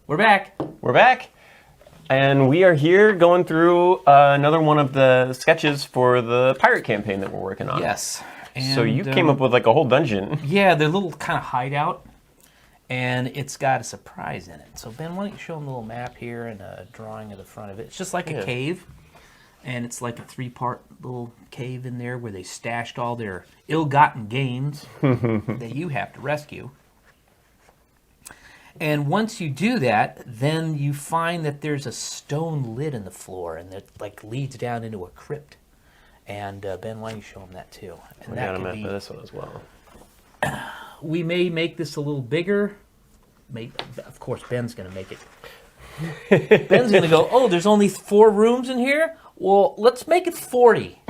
We're back. We're back, and we are here going through another one of the sketches for the pirate campaign that we're working on. Yes. And, so you came up with like a whole dungeon. Yeah, the little kind of hideout, and it's got a surprise in it. So Ben, why don't you show them the little map here and a drawing of the front of it? It's just like a cave, and it's like a 3-part little cave in there where they stashed all their ill-gotten gains that you have to rescue. And once you do that, then you find that there's a stone lid in the floor, and that like leads down into a crypt. And Ben, why don't you show them that too? And We that got a could map be, for this one as well. we may make this a little bigger. Of course, Ben's going to make it. Ben's going to go, oh, there's only 4 rooms in here? Well, let's make it 40.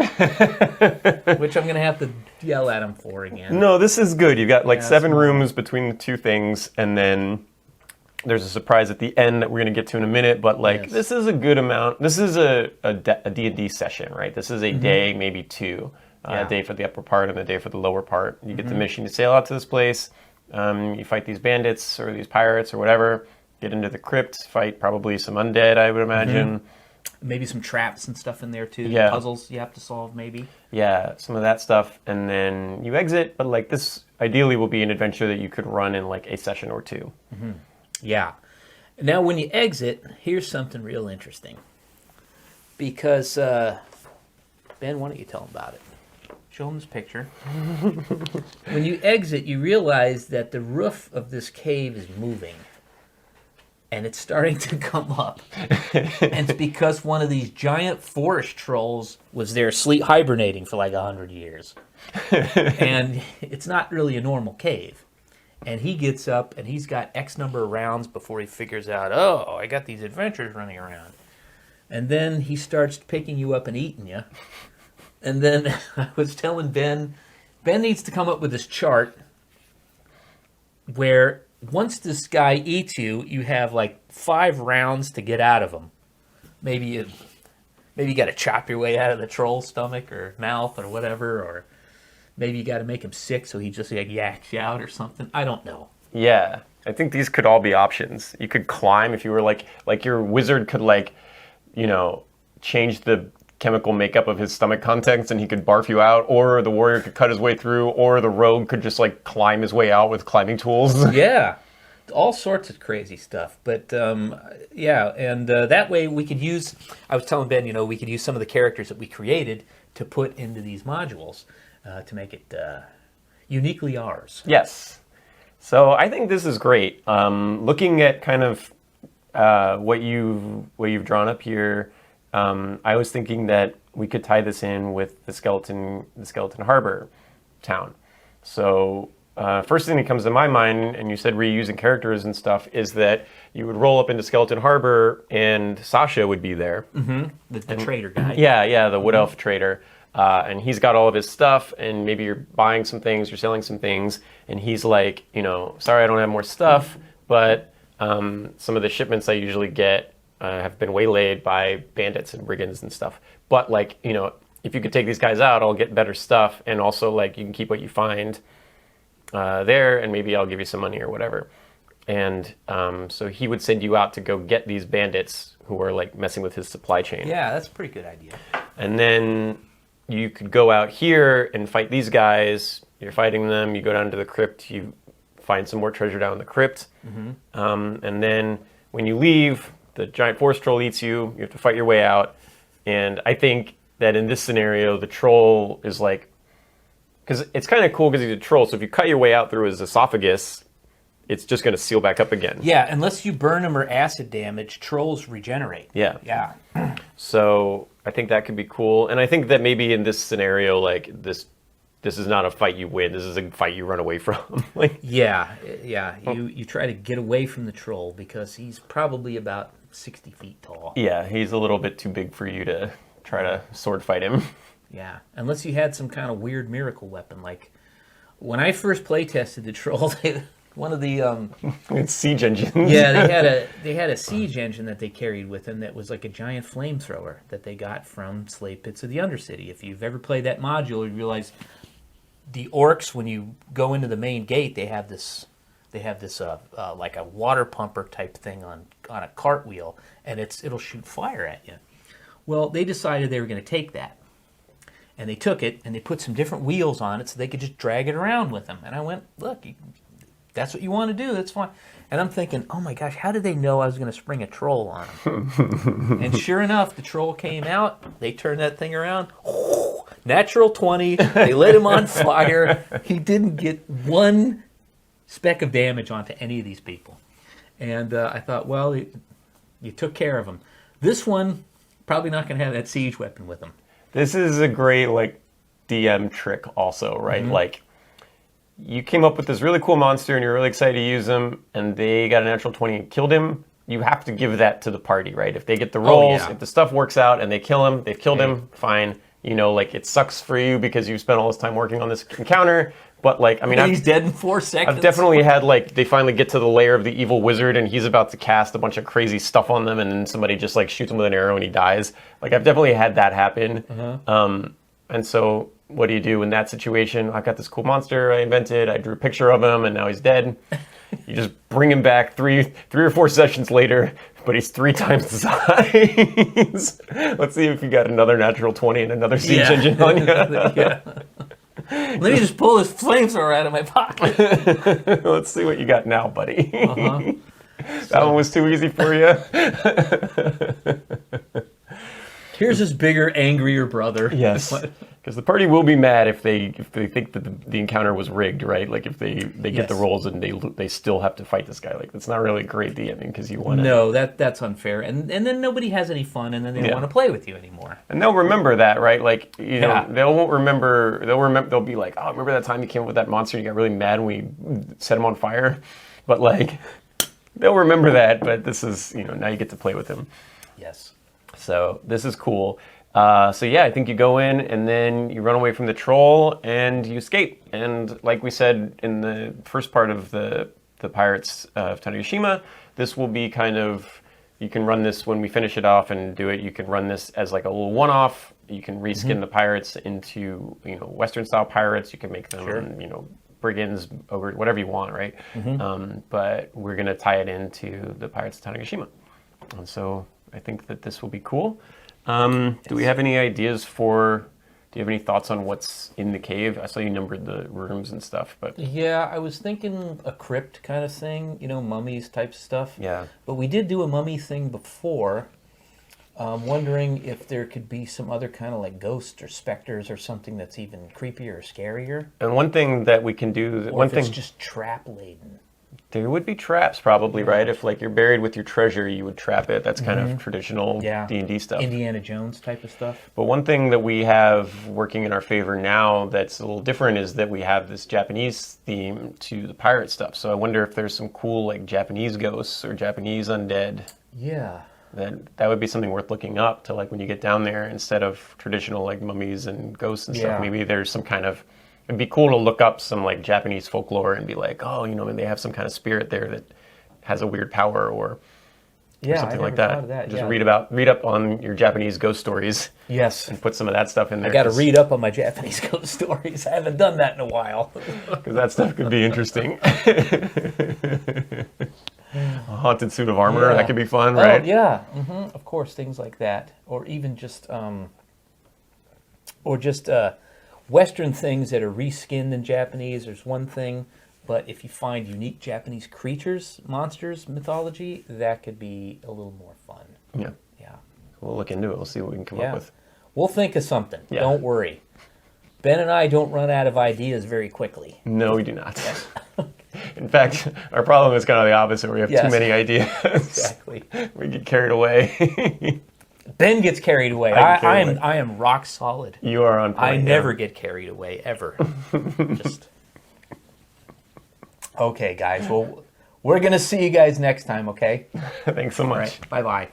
Which I'm going to have to yell at him for again. No, this is good. You've got like 7 rooms between the two things, and then there's a surprise at the end that we're going to get to in a minute, but like this is a good amount. This is a D&D session, right? This is a day, maybe 2. A day for the upper part and a day for the lower part. You get the mission to sail out to this place. You fight these bandits or these pirates or whatever. Get into the crypt, fight probably some undead, I would imagine. Maybe some traps and stuff in there too. Yeah. Puzzles you have to solve maybe. Yeah, some of that stuff. And then you exit, but like this ideally will be an adventure that you could run in like a session or 2. Yeah. Now, when you exit, here's something real interesting. Because, Ben, why don't you tell them about it? Show them this picture. When you exit, you realize that the roof of this cave is moving. And it's starting to come up. And it's because one of these giant forest trolls was there hibernating for like 100 years. And it's not really a normal cave. And he gets up, and he's got X number of rounds before he figures out, oh, I got these adventures running around. And then he starts picking you up and eating you. And then I was telling Ben needs to come up with this chart where once this guy eats you, you have like 5 rounds to get out of him. Maybe you got to chop your way out of the troll's stomach or mouth or whatever, or maybe you got to make him sick so he just like yaks you out or something. I don't know. Yeah, I think these could all be options. You could climb if you were like your wizard could like, change the chemical makeup of his stomach contents and he could barf you out, or the warrior could cut his way through, or the rogue could just like climb his way out with climbing tools. Yeah, all sorts of crazy stuff. But yeah, and that way we could use, I was telling Ben, we could use some of the characters that we created to put into these modules to make it uniquely ours. Yes. So I think this is great. Looking at kind of what you've drawn up here, I was thinking that we could tie this in with the Skeleton Harbor town. So first thing that comes to my mind, and you said reusing characters and stuff, is that you would roll up into Skeleton Harbor and Sasha would be there. Mm-hmm. The trader guy. Yeah, the wood elf trader. And he's got all of his stuff, and maybe you're buying some things, you're selling some things, and he's like, sorry I don't have more stuff, but some of the shipments I usually get have been waylaid by bandits and brigands and stuff. But like, if you could take these guys out, I'll get better stuff, and also like you can keep what you find there, and maybe I'll give you some money or whatever. And so he would send you out to go get these bandits who are like messing with his supply chain. Yeah, that's a pretty good idea. And then you could go out here and fight these guys. You're fighting them. You go down to the crypt. You find some more treasure down in the crypt. And then when you leave, the giant forest troll eats you. You have to fight your way out. And I think that in this scenario, the troll is like, because it's kind of cool because he's a troll. So if you cut your way out through his esophagus, it's just going to seal back up again. Yeah, unless you burn them or acid damage, trolls regenerate. Yeah. So I think that could be cool. And I think that maybe in this scenario, like this is not a fight you win. This is a fight you run away from. Yeah. You try to get away from the troll because he's probably about 60 feet tall. Yeah, he's a little bit too big for you to try to sword fight him. Yeah, unless you had some kind of weird miracle weapon. Like when I first play tested the troll, one of the it's siege engines. Yeah, they had a siege engine that they carried with them that was like a giant flamethrower that they got from Slave Pits of the Undercity. If you've ever played that module, you realize the orcs, when you go into the main gate, they have this they have this like a water pumper type thing on a cartwheel, and it'll shoot fire at you. Well, they decided they were going to take that, and they took it and they put some different wheels on it so they could just drag it around with them. And I went, look, that's what you want to do, that's fine. And I'm thinking, oh my gosh, how did they know I was going to spring a troll on them? And sure enough, the troll came out. They turned that thing around. Natural 20. They lit him on fire. He didn't get one speck of damage onto any of these people. And I thought, well, you took care of him. This one, probably not going to have that siege weapon with him. This is a great, like, DM trick also, right? Mm-hmm. Like, you came up with this really cool monster and you're really excited to use him, and they got a natural 20 and killed him. You have to give that to the party, right? If they get the rolls, if the stuff works out and they kill him, they've killed him, fine. You know, like, it sucks for you because you spent all this time working on this encounter, but, like, I mean, he's dead in 4 seconds. I've definitely had, like, they finally get to the lair of the evil wizard and he's about to cast a bunch of crazy stuff on them and then somebody just, like, shoots him with an arrow and he dies. Like, I've definitely had that happen. And so what do you do in that situation? I've got this cool monster I invented. I drew a picture of him and now he's dead. You just bring him back three or four sessions later, but he's 3 times the size. Let's see if you got another natural 20 and another siege engine on you. Let me just pull this flamethrower out of my pocket. Let's see what you got now, buddy. That one was too easy for you. Here's his bigger, angrier brother. Yes, because the party will be mad if they think that the encounter was rigged, right? Like if they get the rolls and they still have to fight this guy. Like that's not really a great DMing because you want to. No, that's unfair, and then nobody has any fun, and then they don't want to play with you anymore. And they'll remember that, right? Like you know, they won't remember. They'll be like, oh, remember that time you came up with that monster? And you got really mad when we set him on fire. But like, they'll remember that. But this is now you get to play with him. Yes. So this is cool. So yeah, I think you go in and then you run away from the troll and you escape. And like we said in the first part of the Pirates of Tanegashima, this will be kind of, you can run this when we finish it off and do it. You can run this as like a little one-off. You can reskin the pirates into Western style pirates. You can make them brigands, ogre, whatever you want, right? But we're gonna tie it into the Pirates of Tanegashima. And so I think that this will be cool. Do we have any ideas do you have any thoughts on what's in the cave? I saw you numbered the rooms and stuff, but... Yeah, I was thinking a crypt kind of thing, mummies type stuff. Yeah. But we did do a mummy thing before. Wondering if there could be some other kind of like ghosts or specters or something that's even creepier or scarier. And one thing that we can do... Or if it's just trap-laden. There would be traps probably, right? If like you're buried with your treasure, you would trap it. That's kind of traditional D&D stuff. Indiana Jones type of stuff. But one thing that we have working in our favor now that's a little different is that we have this Japanese theme to the pirate stuff. So I wonder if there's some cool like Japanese ghosts or Japanese undead. Yeah. That would be something worth looking up to, like when you get down there, instead of traditional like mummies and ghosts and stuff. Maybe there's some kind of... It'd be cool to look up some like Japanese folklore and be like, oh, they have some kind of spirit there that has a weird power or something like that. Just read up on your Japanese ghost stories. Yes. And put some of that stuff in there. I got to read up on my Japanese ghost stories. I haven't done that in a while. Because that stuff could be interesting. A haunted suit of armor, that could be fun, right? Oh, yeah. Of course, things like that. Or even just Western things that are reskinned in Japanese. There's one thing, but if you find unique Japanese creatures, monsters, mythology, that could be a little more fun. Yeah. Yeah. We'll look into it. We'll see what we can come up with. We'll think of something. Yeah. Don't worry. Ben and I don't run out of ideas very quickly. No, we do not. In fact, our problem is kind of the opposite. We have too many ideas. Exactly. We get carried away. Ben gets carried away. I am rock solid. You are on point. I never get carried away, ever. Okay, guys. Well, we're going to see you guys next time, okay? Thanks so much. All right, bye-bye.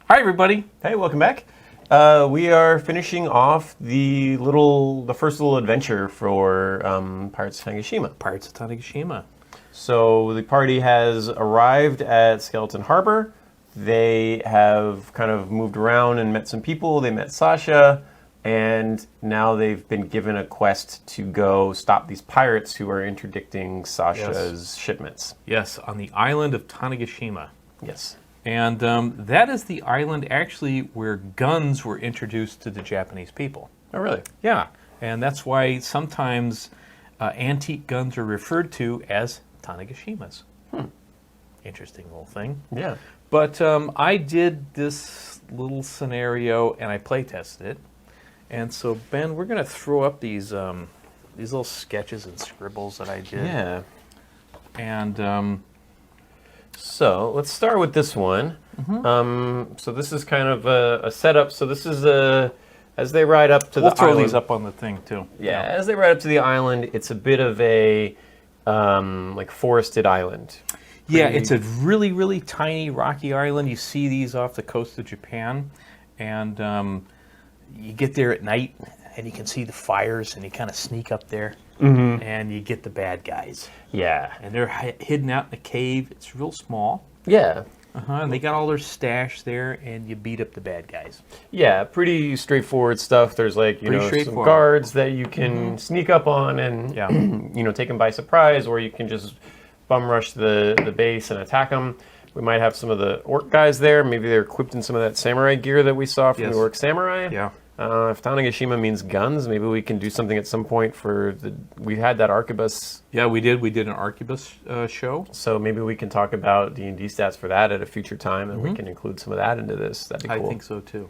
Hi, everybody. Hey, welcome back. We are finishing off the first little adventure for Pirates of Tanegashima. Pirates of Tanegashima. So the party has arrived at Skeleton Harbor. They have kind of moved around and met some people. They met Sasha. and now they've been given a quest to go stop these pirates who are interdicting Sasha's shipments. Yes, on the island of Tanegashima. Yes. And that is the island actually where guns were introduced to the Japanese people. Oh, really? Yeah, and that's why sometimes antique guns are referred to as Tanegashimas. Interesting little thing. Yeah. But I did this little scenario and I play tested it. And so, Ben, we're going to throw up these little sketches and scribbles that I did. Yeah. And so let's start with this one. So this is kind of a setup. So this is as they ride up to we'll the throw island. these up on the thing too. Yeah, as they ride up to the island, it's a bit of a like forested island. Yeah, it's a really, really tiny rocky island. You see these off the coast of Japan, and you get there at night, and you can see the fires, and you kind of sneak up there, and you get the bad guys. Yeah. And they're hidden out in a cave. It's real small. Yeah. And they got all their stash there, and you beat up the bad guys. Yeah, pretty straightforward stuff. There's like, some guards that you can sneak up on and, take them by surprise, or you can just bum rush the base and attack them. We might have some of the orc guys there. Maybe they're equipped in some of that samurai gear that we saw from the orc samurai. Yeah. If Tanegashima means guns, maybe we can do something at some point we had that arquebus. Yeah, we did. We did an arquebus show. So maybe we can talk about D&D stats for that at a future time, and we can include some of that into this. That'd be cool. I think so too.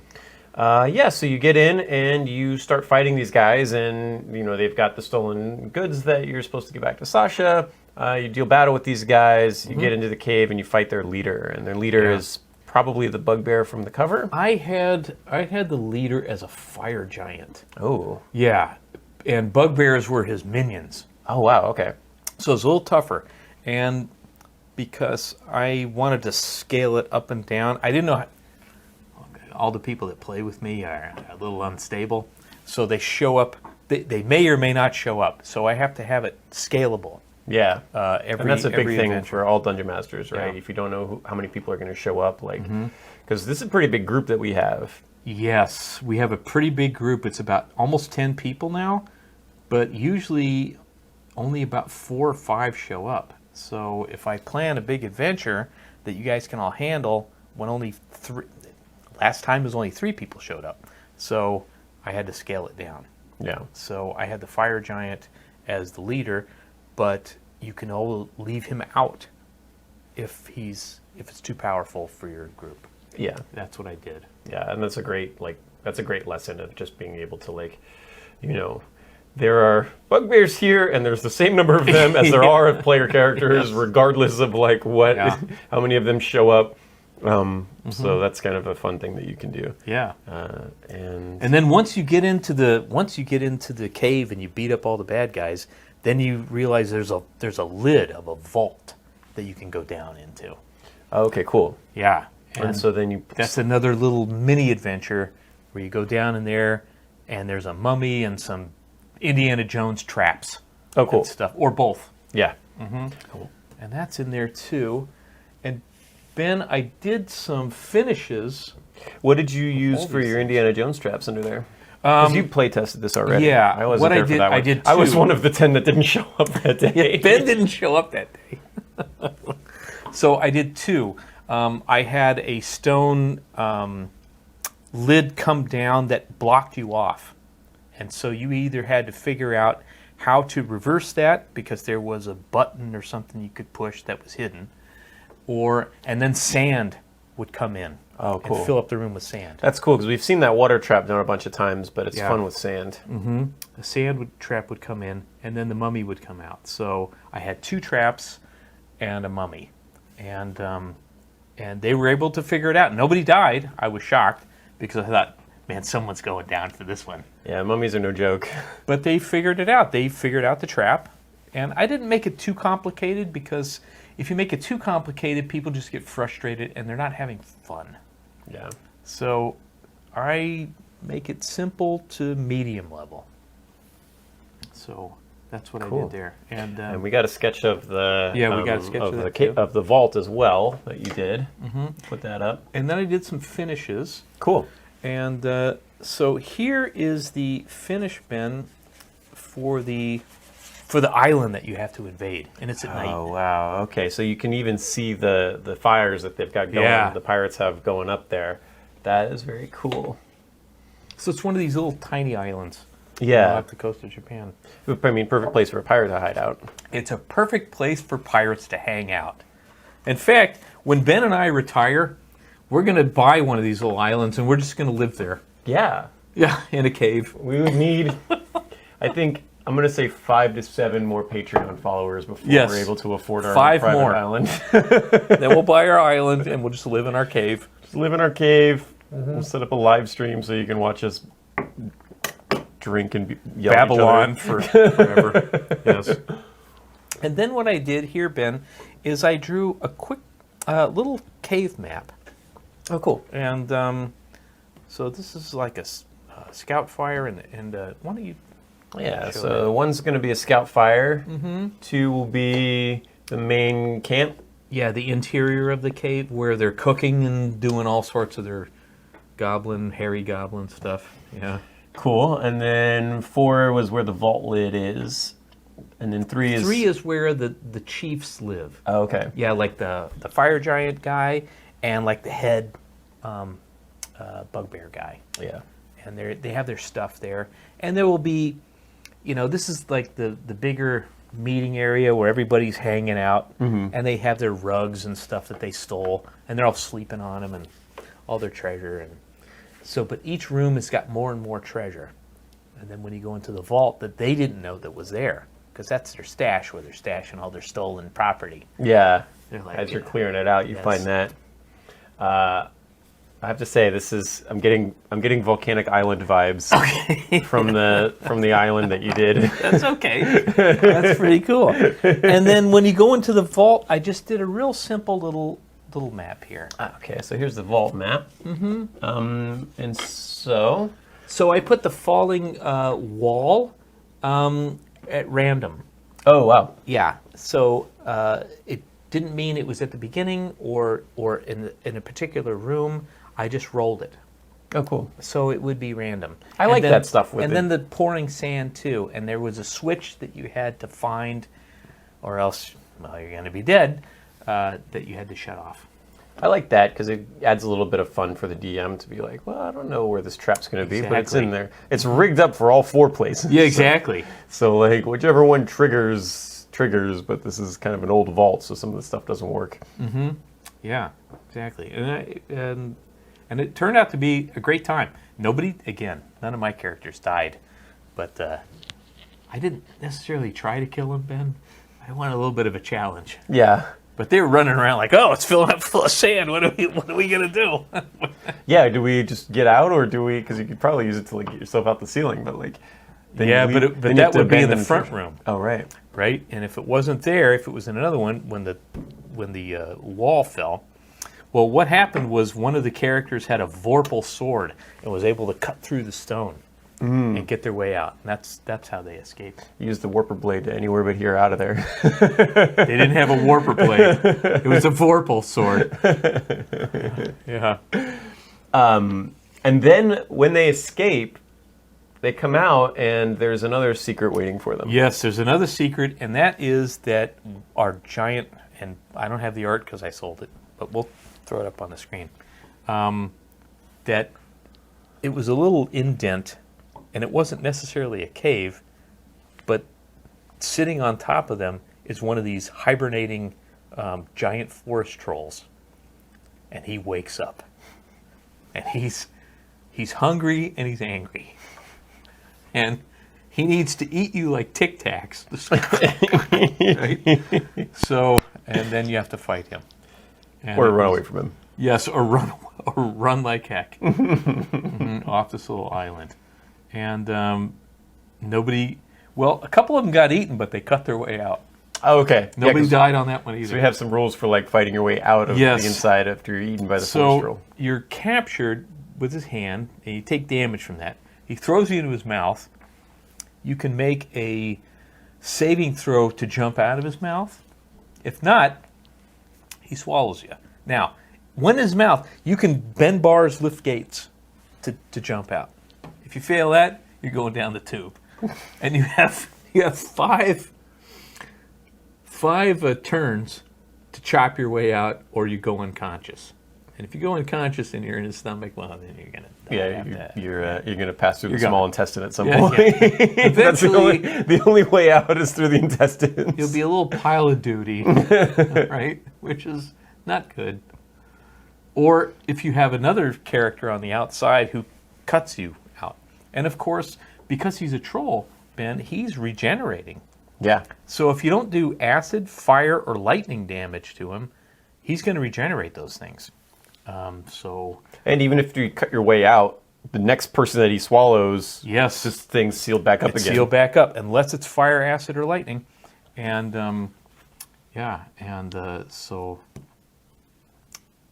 So you get in and you start fighting these guys, and they've got the stolen goods that you're supposed to give back to Sasha. You deal battle with these guys. You get into the cave and you fight their leader, and their leader is probably the bugbear from the cover. I had the leader as a fire giant. Oh. Yeah, and bugbears were his minions. Oh, wow, okay. So it's a little tougher. And because I wanted to scale it up and down, I didn't know all the people that play with me are a little unstable. So they show up. They may or may not show up. So I have to have it scalable. Yeah, and that's a big thing adventure. For all dungeon masters, right? Yeah. If you don't know how many people are going to show up, because this is a pretty big group that we have. Yes, we have a pretty big group. It's about almost 10 people now, but usually only about 4 or 5 show up. So if I plan a big adventure that you guys can all handle, when only 3, last time was only 3 people showed up. So I had to scale it down. Yeah. So I had the fire giant as the leader, but you can all leave him out if it's too powerful for your group. Yeah. That's what I did. Yeah, and that's a great lesson of just being able to there are bugbears here, and there's the same number of them as there are of player characters, regardless of how many of them show up. So that's kind of a fun thing that you can do. Yeah. And then once you get into the cave and you beat up all the bad guys, then you realize there's a lid of a vault that you can go down into. Okay, cool. Yeah. And so then that's another little mini adventure where you go down in there and there's a mummy and some Indiana Jones traps. Oh, cool. And stuff, or both. Yeah. Cool. And that's in there too. And Ben, I did some finishes. What did you use for your Indiana Jones traps under there? Because you play tested this already. Yeah. I wasn't there for that one. I did. I was one of the 10 that didn't show up that day. Yeah, Ben didn't show up that day. So I did 2. I had a stone lid come down that blocked you off. And so you either had to figure out how to reverse that because there was a button or something you could push that was hidden, and then sand would come in. Oh, cool. And fill up the room with sand. That's cool because we've seen that water trap done a bunch of times, but it's fun with sand. Mm-hmm. The sand trap would come in, and then the mummy would come out. So I had 2 traps and a mummy, and they were able to figure it out. Nobody died. I was shocked because I thought, man, someone's going down for this one. Yeah, mummies are no joke. But they figured it out. They figured out the trap, and I didn't make it too complicated because if you make it too complicated, people just get frustrated and they're not having fun. Yeah. So I make it simple to medium level. So that's what I did there. And we got a sketch of the we got a sketch of the vault as well that you did. Put that up. And then I did some finishes. Cool. And So here is the finish, Ben, for the island that you have to invade, and it's at night. Oh wow! Okay, so you can even see the fires that they've got going. Yeah. The pirates have going up there. That is very cool. So it's one of these little tiny islands. Yeah, Off the coast of Japan. I mean, perfect place for a pirate to hide out. It's a perfect place for pirates to hang out. In fact, when Ben and I retire, we're going to buy one of these little islands, and we're just going to live there. Yeah, Yeah, in a cave. we would need. I think I'm going to say 5 to 7 more Patreon followers before Yes. we're able to afford our 5 own private more. island. Then we'll buy our island, and we'll just live in our cave. Just live in our cave. We'll set up a live stream so you can watch us drink and yell Babylon at each for forever. Yes. And then what I did here, Ben, is I drew a quick little cave map. other. Oh, cool. And so this is like a scout fire, and why don't you... Yeah, Show so one's going to be a scout fire. 2 will be the main camp. Yeah, the interior of the cave where they're cooking and doing all sorts of their hairy goblin stuff. Yeah. Cool. And then 4 was where the vault lid is. And then 3 is... 3 is where the chiefs live. Oh, okay. Yeah, like the fire giant guy and like the head bugbear guy. Yeah. And they have their stuff there. And there will be, this is like the bigger meeting area where everybody's hanging out. And they have their rugs and stuff that they stole. And they're all sleeping on them and all their treasure. And so, but each room has got more and more treasure. And then when you go into the vault that they didn't know that was there, because that's their stash where they're stashing all their stolen property. Yeah. They're like, As you're clearing it out, you Yes. find that. I have to say, I'm getting volcanic island vibes from the island that you did. That's okay. That's pretty cool. And then when you go into the vault, I just did a real simple little map here. Okay, so here's the vault map. And so So I put the falling wall at random. oh wow, Yeah. So it didn't mean it was at the beginning or in a particular room. I just rolled it. oh cool. So it would be random. I like that stuff with And it. then the pouring sand too. And there was a switch that you had to find, or else, well, you're going to be dead, that you had to shut off. I like that because it adds a little bit of fun for the DM to be like, well, I don't know where this trap's going to be, but it's in there. It's rigged up for all 4 places. Yeah, exactly. So like whichever one triggers, but this is kind of an old vault, so some of the stuff doesn't work. Yeah, exactly. And it turned out to be a great time. None of my characters died, but I didn't necessarily try to kill him, Ben. I wanted a little bit of a challenge. Yeah. But they were running around like, oh, it's filling up full of sand. What are we going to do? Yeah, do we just get out, or do we? Because you could probably use it to like get yourself out the ceiling, but like. then Yeah, you but leave- but then you have that to would be in the abandon front treasure. room, Oh right. right? And if it wasn't there, if it was in another one, when the wall fell, well, what happened was one of the characters had a Vorpal sword and was able to cut through the stone and get their way out. And that's how they escaped. Use the warper blade to anywhere but here out of there. They didn't have a warper blade. It was a Vorpal sword. Yeah. And then when they escape, they come out and there's another secret waiting for them. Yes, there's another secret, and that is that our giant, and I don't have the art because I sold it, but we'll throw it up on the screen, that it was a little indent, and it wasn't necessarily a cave, but sitting on top of them is one of these hibernating giant forest trolls, and he wakes up, and he's hungry and he's angry. And he needs to eat you like Tic Tacs. Right? So, and then you have to fight him. And Or it run was- away from him. Yes, or run like heck off this little island. And nobody, well, a couple of them got eaten, but they cut their way out. Oh, okay. Yeah, Nobody 'cause- died on that one either. So we have some rules for like fighting your way out of Yes. the inside after you're eaten by the forest So troll. you're captured with his hand, and you take damage from that. He throws you into his mouth. You can make a saving throw to jump out of his mouth. If not, he swallows you. Now, when in his mouth, you can bend bars, lift gates to jump out. If you fail that, you're going down the tube. And you have five turns to chop your way out, or you go unconscious. And if you go unconscious and you're in his stomach, well, then you're gonna you're gonna pass through the gonna- small intestine at some Yeah, point. yeah. That's Eventually, the only way out is through the intestines. you'll be a little pile of duty, right? Which is not good. Or if you have another character on the outside who cuts you out. And of course, because he's a troll, Ben, he's regenerating. Yeah. So if you don't do acid, fire, or lightning damage to him, he's going to regenerate those things. And even if you cut your way out, the next person that he swallows, Yes. this thing's sealed back up It's again. sealed back up, unless it's fire, acid, or lightning. And so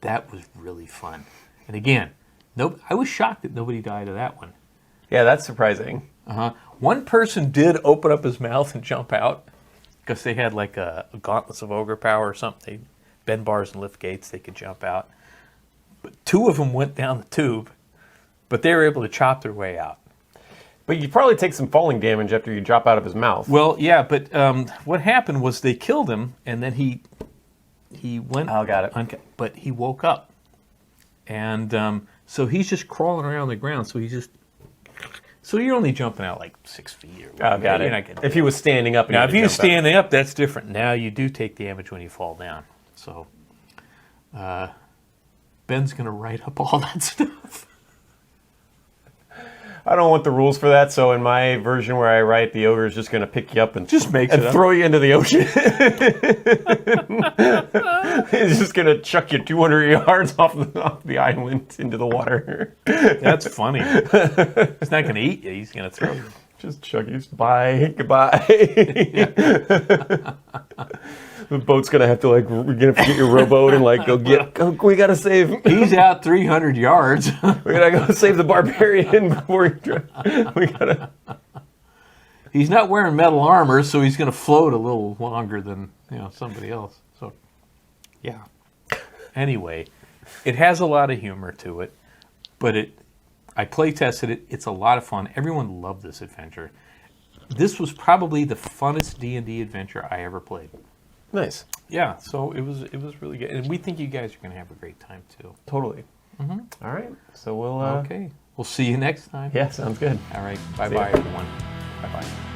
that was really fun. And again, I was shocked that nobody died of that one. Yeah, that's surprising. One person did open up his mouth and jump out because they had like a gauntlets of ogre power or something. They bend bars and lift gates, they could jump out. But two of them went down the tube, but they were able to chop their way out. But you probably take some falling damage after you drop out of his mouth. Well, yeah, but what happened was they killed him, and then he went. Oh, got it. But he woke up, and so he's just crawling around the ground. So you're only jumping out like 6 feet or whatever. Oh, got You're it. not gonna If he was standing up, and now, you if had to he was jump out. standing up, that's different. Now you do take damage when you fall down. So Ben's going to write up all that stuff. I don't want the rules for that, so in my version where I write, the ogre is just going to pick you up and Just makes it up. throw you into the ocean. He's just going to chuck you 200 yards off the island into the water. That's funny. He's not going to eat you. He's going to throw you. Just chuck you. Bye. Goodbye. The boat's going to have to, like, you're going to have to get your rowboat and, like, we got to save. He's out 300 yards. We got to go save the barbarian before we got to. He's not wearing metal armor, so he's going to float a little longer than somebody else. So, yeah. Anyway, it has a lot of humor to it, but I play tested it. It's a lot of fun. Everyone loved this adventure. This was probably the funnest D&D adventure I ever played. Nice. Yeah, so it was really good, and we think you guys are going to have a great time too. Totally. Mm-hmm. All right. So we'll. Okay, we'll see you next time. Yeah, sounds good. All right. Bye-bye, everyone. Bye-bye.